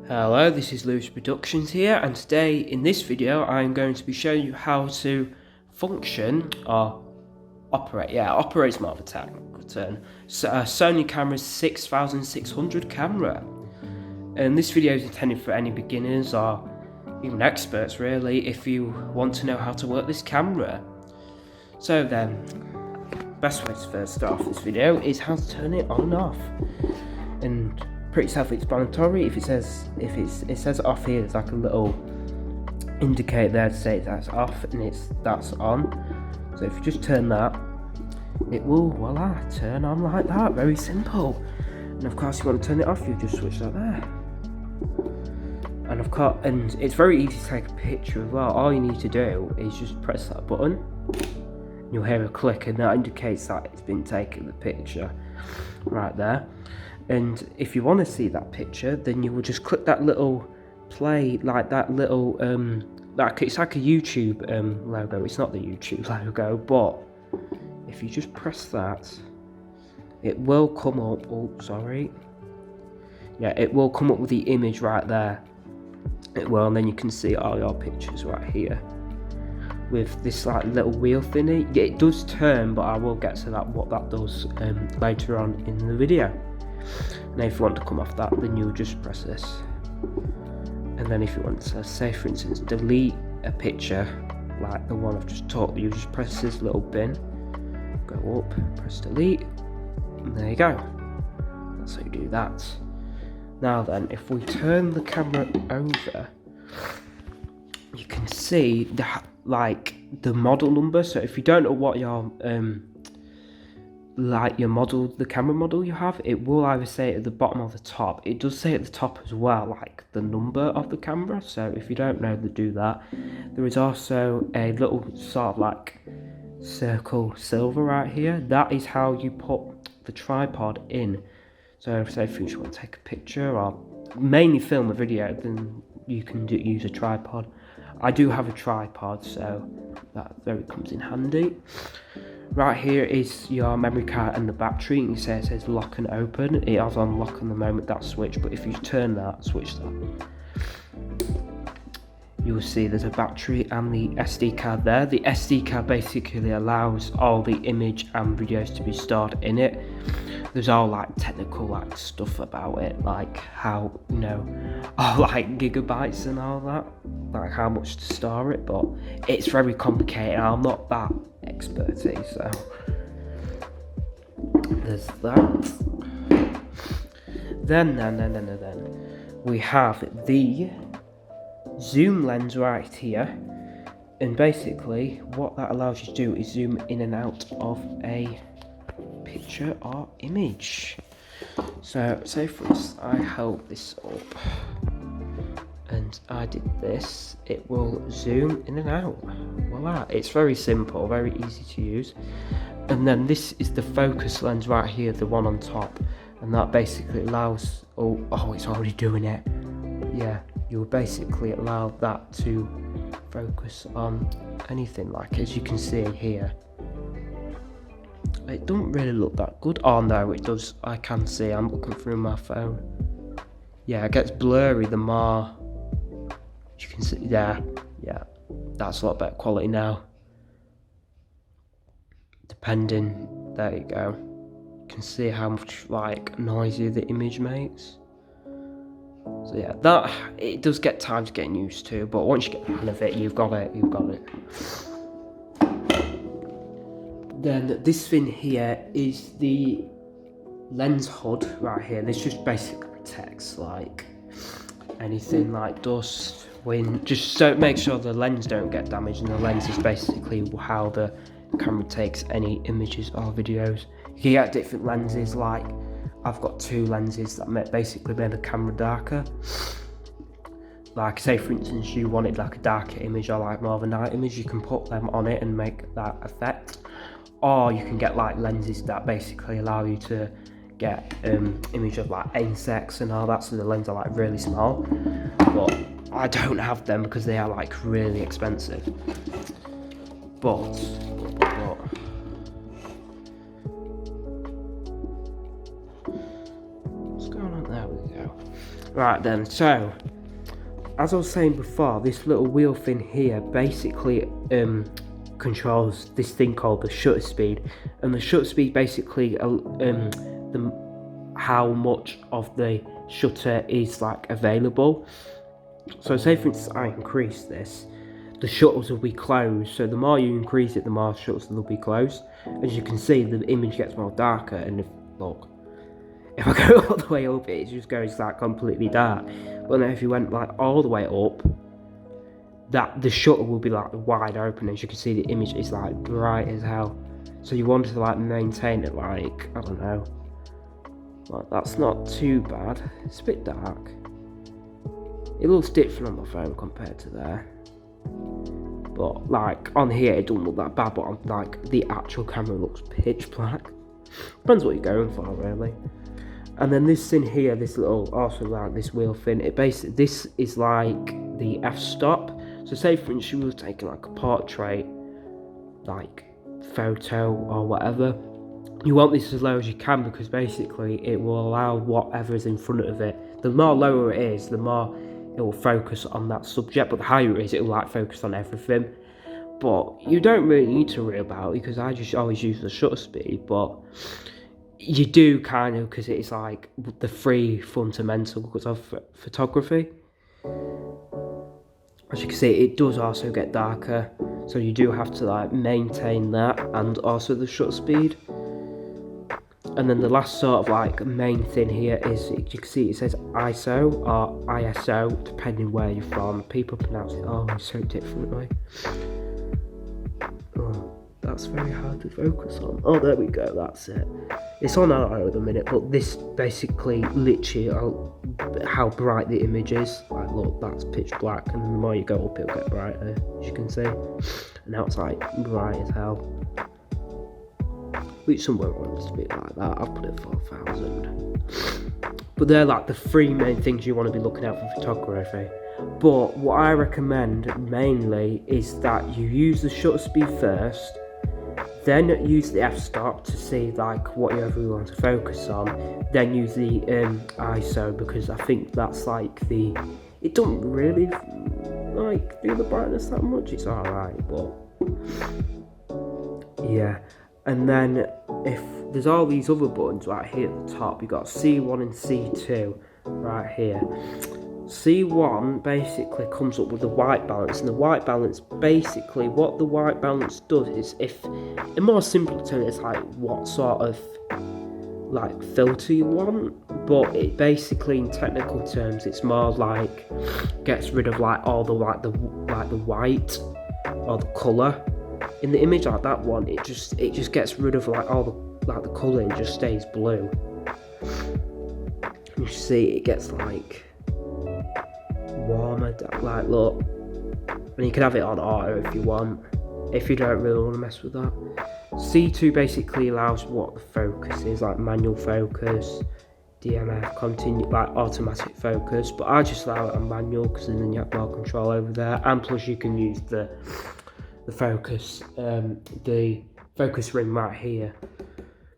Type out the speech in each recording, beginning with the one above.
Hello, this is Lewis Productions here, and today in this video I'm going to be showing you how to function or operate smart attack turn Sony Camera's 6600 camera. And this video is intended for any beginners or even experts really, if you want to know how to work this camera. So then, best way to first start off this video is how to turn it on and off. And pretty self-explanatory. It says off here, there's like a little indicator there to say that's off and that's on. So if you just turn that, it will voila turn on like that. Very simple. And of course, you want to turn it off, you just switch that there. And of course, and it's very easy to take a picture as well. All you need to do is just press that button. You'll hear a click, and that indicates that it's been taken the picture right there. And if you want to see that picture, then you will just click that little play, like that little it's like a YouTube logo. It's not the YouTube logo, but if you just press that, it will come up. Oh, sorry. Yeah, it will come up with the image right there. It will, and then you can see all your pictures right here with this like little wheel thingy. Yeah, it does turn, but I will get to that what that does later on in the video. Now if you want to come off that, then you'll just press this, and then if you want to, say for instance, delete a picture like the one I've just taught you, just press this little bin, go up, press delete, and there you go. That's how you do that. Now then, if we turn the camera over, you can see the model number. So if you don't know what your the camera model you have, it will either say at the bottom or the top. It does say at the top as well, like the number of the camera. So if you don't know to do that, there is also a little sort of like circle silver right here. That is how you put the tripod in. So say if you want to take a picture or mainly film a video, then you can use a tripod. I do have a tripod, so that very comes in handy. Right here is your memory card and the battery, and you say it says lock and open. It has on lock in the moment that switch, but if you turn that, switch that, you will see there's a battery and the SD card there. The SD card basically allows all the image and videos to be stored in it. There's all like technical like stuff about it, like how, you know, all like gigabytes and all that, like how much to store it, but it's very complicated. I'm not that expertise, so there's that. Then we have the zoom lens right here, and basically what that allows you to do is zoom in and out of a picture or image. So say for instance I held this up and I did this, it will zoom in and out. Voila, it's very simple, very easy to use. And then this is the focus lens right here, the one on top, and that basically allows, oh it's already doing it. Yeah, you'll basically allow that to focus on anything, like as you can see here. It doesn't really look that good. Oh no, it does. I can see, I'm looking through my phone. Yeah, it gets blurry the more you can see there. Yeah, that's a lot better quality now. Depending, there you go. You can see how much like noisy the image makes. So yeah, that it does get times getting used to, but once you get the hang of it, you've got it. Then this thing here is the lens hood right here. This just basically protects like anything like dust, wind, just so it makes sure the lens don't get damaged, and the lens is basically how the camera takes any images or videos. You can get different lenses, like I've got two lenses that basically make the camera darker. Like say for instance you wanted like a darker image or like more of a night image, you can put them on it and make that effect. Or you can get like lenses that basically allow you to get image of like insects and all that, so the lens are like really small. But I don't have them because they are like really expensive. But what's going on? There we go. Right then, so as I was saying before, this little wheel thing here basically controls this thing called the shutter speed, and the shutter speed basically how much of the shutter is like available. So say for instance I increase this, the shutters will be closed, so the more you increase it, the more shutters will be closed. As you can see, the image gets more darker, and if I go all the way up, it just goes like completely dark. But then if you went like all the way up, that the shutter will be like wide open. As you can see, the image is like bright as hell. So you want to like maintain it like, I don't know, like that's not too bad. It's a bit dark. It looks different on my phone compared to there. But like on here it doesn't look that bad, but on like the actual camera looks pitch black. Depends what you're going for really. And then this thing here, this little, also like this wheel thing, this is like the f-stop. So say for instance you were taking like a portrait like photo or whatever, you want this as low as you can, because basically it will allow whatever is in front of it. The more lower it is, the more it will focus on that subject, but the higher it is, it will like focus on everything. But you don't really need to worry about it, because I just always use the shutter speed, but you do kind of, because it's like the three fundamentals of photography. As you can see, it does also get darker, so you do have to like maintain that, and also the shutter speed. And then the last sort of like main thing here is, you can see it says ISO or ISO, depending where you're from. People pronounce it always so differently. Oh, that's very hard to focus on. Oh, there we go, that's it. It's on auto at the minute, but this basically literally how bright the image is. Like look, that's pitch black, and the more you go up it'll get brighter, as you can see. And now it's like bright as hell. Which somewhere wants to be like that. I'll put it 4,000. But they're like the three main things you want to be looking at for photography. But what I recommend mainly is that you use the shutter speed first, then use the f-stop to see like whatever you want to focus on, then use the ISO, because I think that's like it doesn't really like do the brightness that much. It's alright, but yeah. And then if there's all these other buttons right here at the top, you got C1 and C2 right here. C1 basically comes up with the white balance, and the white balance, basically what the white balance does is, if in more simple terms, it's like what sort of like filter you want, but it basically in technical terms it's more like gets rid of like all the like the white or the colour in the image. Like that one, it just gets rid of like all the colour and just stays blue. You see it gets like warmer, like look, and you can have it on auto if you want, if you don't really want to mess with that. C2 basically allows what the focus is, like manual focus, DMF, continue, like automatic focus, but I just allow it on manual because then you have more control over there, and plus you can use the focus ring right here,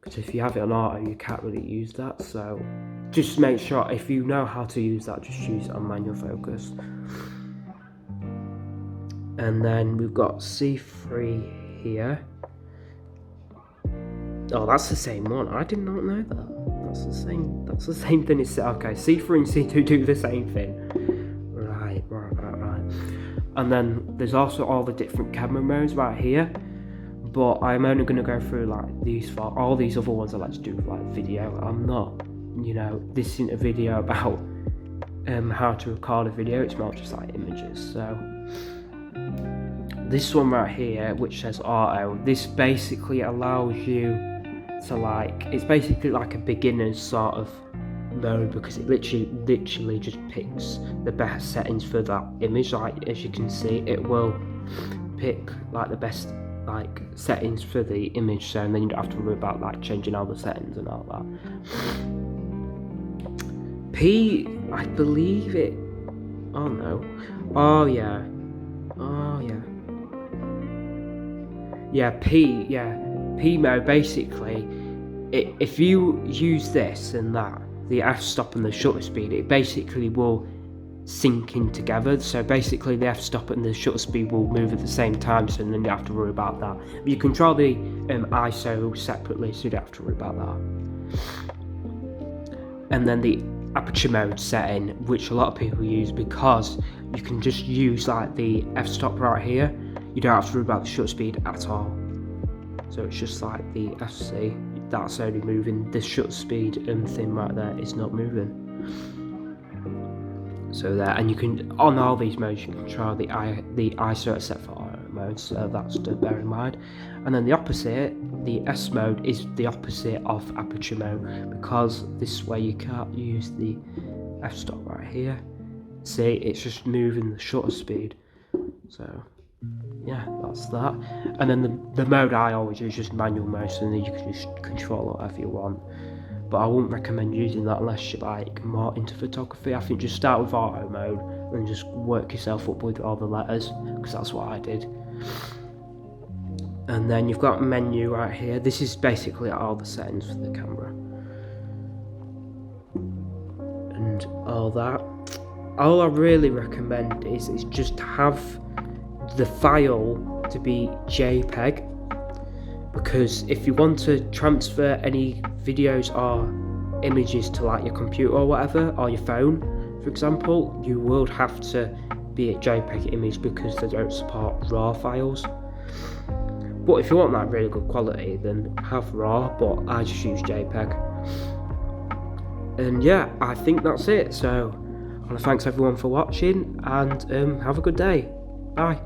because if you have it on auto you can't really use that. So just make sure, if you know how to use that, just use it on manual focus. And then we've got C3 here. Oh, that's the same one. I did not know that. That's the same thing. It's okay. C3 and C2 do the same thing. Right. And then there's also all the different camera modes right here. But I'm only going to go through like these for all these other ones I like to do like video. I'm not, this isn't a video about how to record a video. It's more just like images. So this one right here, which says auto, this basically allows you to like, it's basically like a beginner's sort of mode, because it literally just picks the best settings for that image. Like as you can see, it will pick like the best like settings for the image, so and then you don't have to worry about like changing all the settings and all that. P, I believe it, oh no, oh yeah, P mode, basically if you use this and that, the f-stop and the shutter speed, it basically will sync in together. So basically the f-stop and the shutter speed will move at the same time, so then you have to worry about that. But you control the ISO separately, so you don't have to worry about that. And then the aperture mode setting, which a lot of people use, because you can just use like the f-stop right here. You don't have to worry about the shutter speed at all. So it's just like the FC, that's only moving. The shutter speed thing right there is not moving. So there, and you can, on all these modes, you can control the ISO except for auto mode, so that's to bear in mind. And then the opposite, the S mode, is the opposite of aperture mode, because this way you can't use the f-stop right here. See, it's just moving the shutter speed. So yeah, that's that. And then the mode I always use is just manual mode, so then you can just control it whatever you want. But I wouldn't recommend using that unless you're like more into photography. I think just start with auto mode and just work yourself up with all the letters, because that's what I did. And then you've got menu right here. This is basically all the settings for the camera and all that. All I really recommend is just have the file to be JPEG, because if you want to transfer any videos or images to like your computer or whatever, or your phone for example, you will have to be a JPEG image, because they don't support RAW files. But if you want that really good quality, then have RAW, but I just use JPEG. And yeah, I think that's it. So I want to thanks everyone for watching, and have a good day. Bye.